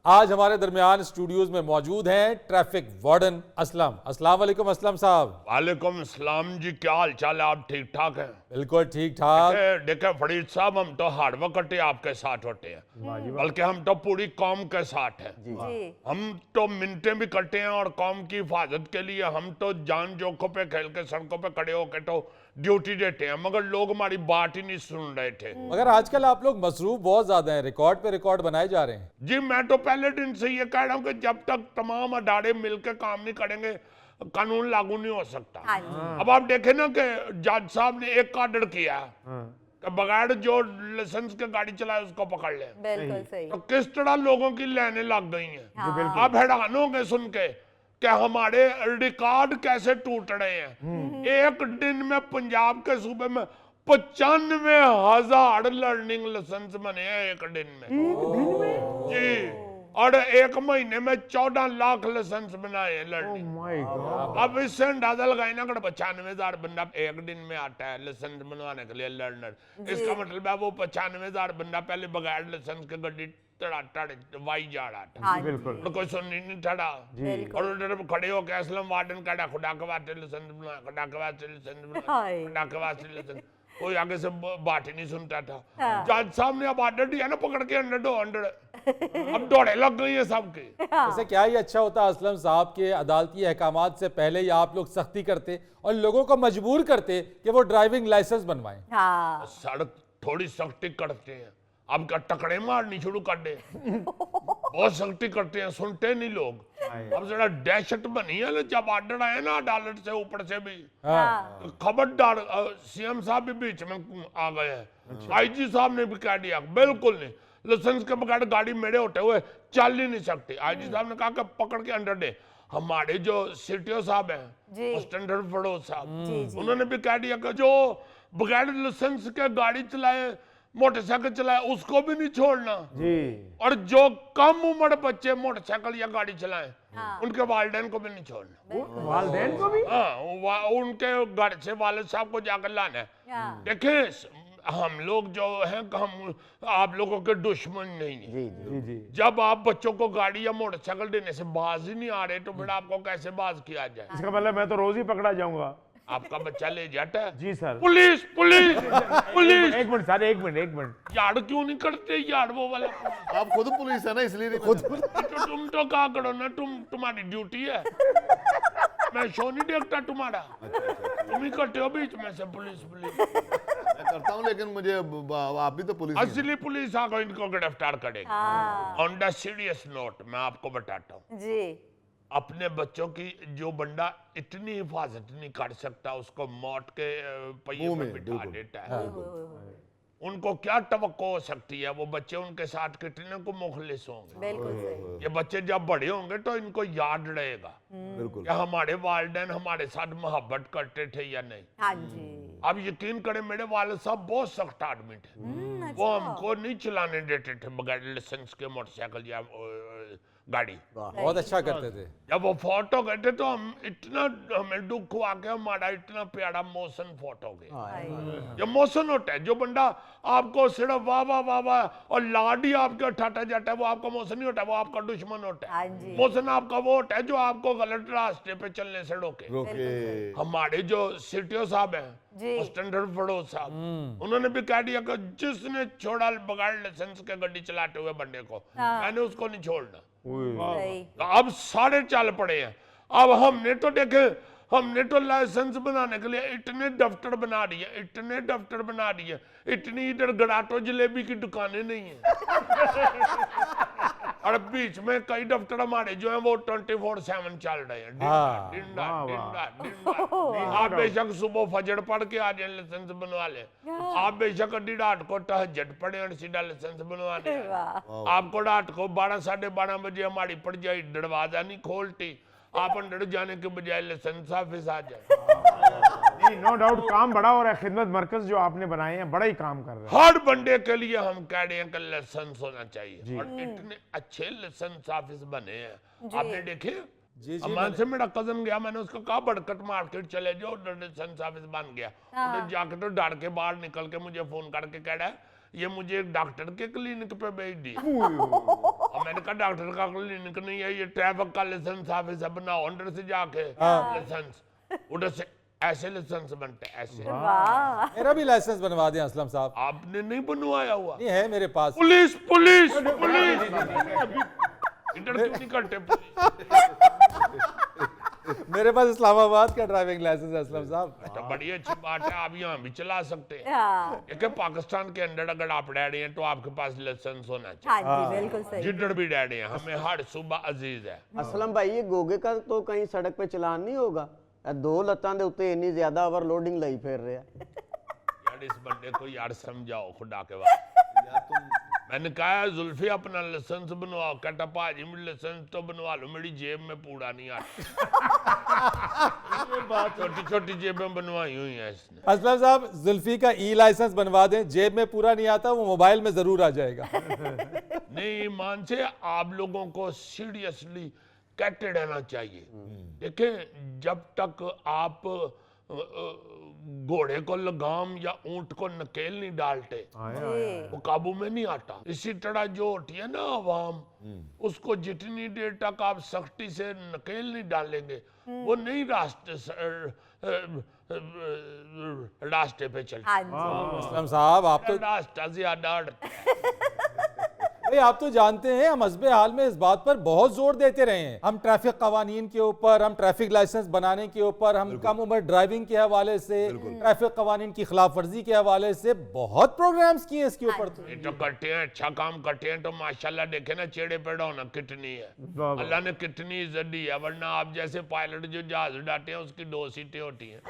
आज हमारे दरमियान स्टूडियोज में मौजूद हैं ट्रैफिक वार्डन असलम। अस्सलाम वालेकुम असलम साहब। वालेकुम अस्सलाम जी, क्या हाल चाल है? आप ठीक ठाक हैं? बिल्कुल ठीक ठाक। देखे फरीद साहब, हम तो हार्ड वर्क करते आपके साथ होते हैं, बल्कि हम तो पूरी कौम के साथ हैं। हम तो मिन्नतें भी करते हैं और कौम की हिफाजत के लिए हम तो जान जोखों पे खेल के सड़कों पे खड़े होकर तो ड्यूटी देते हैं, मगर लोग हमारी बात ही नहीं सुन रहे थे। मगर आजकल आप लोग मसरूफ बहुत ज्यादा हैं, रिकॉर्ड पे रिकॉर्ड बनाए जा रहे हैं। जी, मैं तो पहले दिन से ये कह रहा हूँ कि जब तक तमाम अदारे मिलकर काम नहीं करेंगे कानून लागू नहीं हो सकता। अब आप देखें ना कि जज साहब ने एक ऑर्डर किया कि बगैर जो लाइसेंस के गाड़ी चलाए उसको पकड़ ले। बिल्कुल सही। तो किस तरह लोगों की लाइनें लग गई हैं। आप हैरान होंगे सुन के कि हमारे रिकॉर्ड कैसे टूट रहे हैं। एक दिन में पंजाब के सूबे में 95,000 लर्निंग लाइसेंस बने हैं एक दिन में। जी, और एक महीने में 14 लाख लाइसेंस बनाए हैं लर्निंग। अब इससे अंदाजा लगाए ना, 95,000 बंदा एक दिन में आता है लाइसेंस बनवाने के लिए लर्नर। इसका मतलब है वो 95,000 बंदा पहले बगैर लाइसेंस के गड्डी वाई जा रहा था। बिल्कुल। कोई सुन नहीं था। और उधर खड़े होकर असलम वार्डन का खुदा के वास्ते लाइसेंस बना, खुदा के वास्ते लाइसेंस बना, खुदा के वास्ते लाइसेंस। कोई आगे से बात ही नहीं सुनता था। जज साहब ने अब ऑर्डर दिया ना, पकड़ के 100 अब दौड़े लग गई है सबके। वैसे क्या ही अच्छा होता असलम साहब के अदालती अहकामात से पहले ही आप लोग सख्ती करते और लोगों को मजबूर करते कि वो ड्राइविंग लाइसेंस बनवाएं। सड़क थोड़ी सख्ती करते हैं, अब क्या टकड़े मारनी शुरू कर दे। बहुत सख्ती करते हैं, सुनते नहीं लोग। अब जरा दहशत बनी है ना, जब ऑर्डर आए ना अदालत से ऊपर से भी। खबरदार, सीएम साहब भी बीच में आ गए हैं। आईजी साहब ने भी कह दिया बिल्कुल नहीं, लाइसेंस के बगैर गाड़ी मेरे होते हुए चल ही नहीं सकती। आईजी साहब ने कहा कि पकड़ के अंडर दे। हमारे जो सीटीओ साहब हैं, स्टैंडर्ड फरोज साहब, उन्होंने भी कह दिया कि जो बगैर लाइसेंस के गाड़ी चलाए, मोटरसाइकिल चलाए, उसको भी नहीं छोड़ना जी। और जो कम उम्र बच्चे मोटरसाइकिल या गाड़ी चलाएं, उनके वालिदैन को भी नहीं छोड़ना। वालिदैन को भी? हाँ, उनके घर से वालिद साहब को जाकर लाना है। देखिए, हम लोग जो हैं, हम आप लोगों के दुश्मन नहीं है। जी। जब आप बच्चों को गाड़ी या मोटरसाइकिल देने से बाज ही नहीं आ रहे, तो फिर आपको कैसे बाज किया जाए? इसका मतलब मैं तो रोज ही पकड़ा जाऊंगा। आपका बच्चा ले जाता है? जी सर। Police police police. एक मिनट सर, एक मिनट। यार क्यों नहीं करते यार वो वाला? आप खुद पुलिस है ना, इसलिए खुद तो तुम तो क्या करो ना, तुम्हारी ड्यूटी है। मैं शो नहीं देखता तुम्हारा। तुम ही करते हो बीच में से पुलिस। मैं करता हूँ, लेकिन मुझे आप भी तो पुलिस ही हैं। असली पुलिस आकर इनको गिरफ्तार करेगी। ऑन द सीरियस नोट मैं आपको बताता हूँ जी, अपने बच्चों की जो बंदा इतनी हिफाजत नहीं कर सकता, उसको मौत के पहिए में बिठा देता है। उनको क्या तवक्को हो सकती है? वो बच्चे उनके साथ कितने को मुखलिस होंगे। बिल्कुल सही। ये बच्चे जब बड़े होंगे तो इनको याद रहेगा बिल्कुल। कि हमारे वालिदैन हमारे साथ मोहब्बत करते थे या नहीं। हाँ जी। अब यकीन करें, मेरे वालिद साहब बहुत सख्त आदमी थे। वो हमको नहीं चलाने देते थे बगैर लाइसेंस के मोटरसाइकिल या गाड़ी। बहुत अच्छा करते थे। जब वो फोटो गए थे तो हमें दुख हुआ कि हमारा इतना प्यारा मोशन फोटो गया। ये मोशन होता है, जो बंदा आपको सिर्फ वाह वाह वाह वाह और लाडी आपके उठाता जाता है, वो आपका मोशन नहीं होता, वो आपका दुश्मन होता है। मोशन आपका वो होता है जो आपको गलत रास्ते पे चलने से रोके। हमारे जो सीटीओ साहब हैं, स्टैंडर्ड फरोज साहब, उन्होंने भी कह दिया कि जिसने छोड़ा बगैर लाइसेंस के गाड़ी चलाते हुए बंदे को, मैंने उसको नहीं छोड़ना। तो अब सारे चल पड़े हैं। अब हमने तो देखे, हमने तो लाइसेंस बनाने के लिए इतने दफ्तर बना दिए, इतनी इधर गड़ाटो जलेबी की दुकानें नहीं है। और बीच में कई दफ्तर हमारे जो हैं वो 24/7 चल रहे हैं। आप बेशक सुबह फजर पढ़ के आ जाए लाइसेंस बनवा ले, आप बेशक अड्डी रात को तहज्जुद पढ़े और सीधा लाइसेंस बनवा ले। आपको रात को 12 साढ़े 12 बजे हमारी पड़ जाए, दरवाजा नहीं खोलती, आप अंदर जाने के बजाय लाइसेंस ऑफिस आ जाए। नो डाउट काम बड़ा हो रहा है। खिदमत मरकज जो आपने बनाए हैं बड़ा ही काम कर रहे हैं। हर बंदे के लिए हम कह रहे हैं कि लाइसेंस होना चाहिए, और इतने अच्छे लाइसेंस ऑफिस बने हैं। आपने देखे? अमान से मेरा कजन गया, मैंने उसको कहा बड़कट मार्केट चले जाओ, लाइसेंस ऑफिस बन गया। उधर जाके तो डर के बाहर निकल के मुझे फोन करके कह रहा है ये मुझे एक डॉक्टर के क्लिनिक पे भेज दिया। और मैंने कहा डॉक्टर का क्लिनिक नहीं है, ये ट्रैफिक का लाइसेंस ऑफिस है, बनाओ अंदर से जाके लाइसेंस, उधर से ऐसे लाइसेंस बनते हैं, ऐसे। वाह मेरा भी लाइसेंस बनवा दें असलम साहब। आपने नहीं बनवाया हुआ? नहीं है मेरे पास। पुलिस पुलिस पुलिस इधर क्यों नहीं करते पुलिस? मेरे पास इस्लामाबाद का ड्राइविंग लाइसेंस है असलम साहब। तो बड़ी अच्छी बात है, आप यहाँ भी चला सकते हैं। हाँ एक है पाकिस्तान के अंदर अगर आप डैडी हैं तो आपके पास लाइसेंस होना चाहिए। हाँ जी बिल्कुल सही। जिधर भी डैडी हैं, हमें हर सुबह अजीज है। असलम भाई ये गोगे का तो कहीं सड़क पे चलान नहीं होगा? दो लत्तां दे उत्ते इन्नी ज्यादा ओवरलोडिंग लाई फिर रहे हैं। यार इस बंदे को यार समझाओ खुदा के वास्ते। मैंने कहा जुल्फी अपना लाइसेंस बनवाओ, कहता भाजी मेरी लाइसेंस तो बनवा लो, मेरी जेब में पूरा नहीं आता। छोटी छोटी जेबें बनवाई हुई हैं इसने। असलम साहब जुल्फी का ई लाइसेंस बनवा दें, जेब में पूरा नहीं आता, वो मोबाइल में जरूर आ जाएगा। नहीं ईमान से आप लोगों को सीरियसली कहते रहना चाहिए। देखें जब तक आप घोड़े को लगाम या ऊंट को नकेल नहीं डालते जी वो काबू में नहीं आता। इसी तरह जो होती है ना आवाम, उसको जितनी देर तक आप सख्ती से नकेल नहीं डालेंगे वो नहीं रास्ते पे चलते। हाँ जी असलम साहब आप तो रास्ता ज्यादा अड़ता है। भाई आप तो जानते हैं हम हस्बे हाल में इस बात पर बहुत जोर देते रहे हैं। हम ट्रैफिक कवानीन के ऊपर, हम ट्रैफिक लाइसेंस बनाने के ऊपर, हम कम उम्र ड्राइविंग के हवाले से, ट्रैफिक कवानीन की खिलाफ वर्जी के हवाले से बहुत प्रोग्राम्स किए इसके ऊपर। तो ये तो करते हैं, अच्छा काम करते हैं तो माशाल्लाह देखे ना चेड़े पेड़ होना कितनी है। वाह, वाह। अल्लाह ने कितनी इज्जत दी है, वरना आप जैसे पायलट जो जहाज उड़ाते हैं उसकी 2 सीटें होती हैं।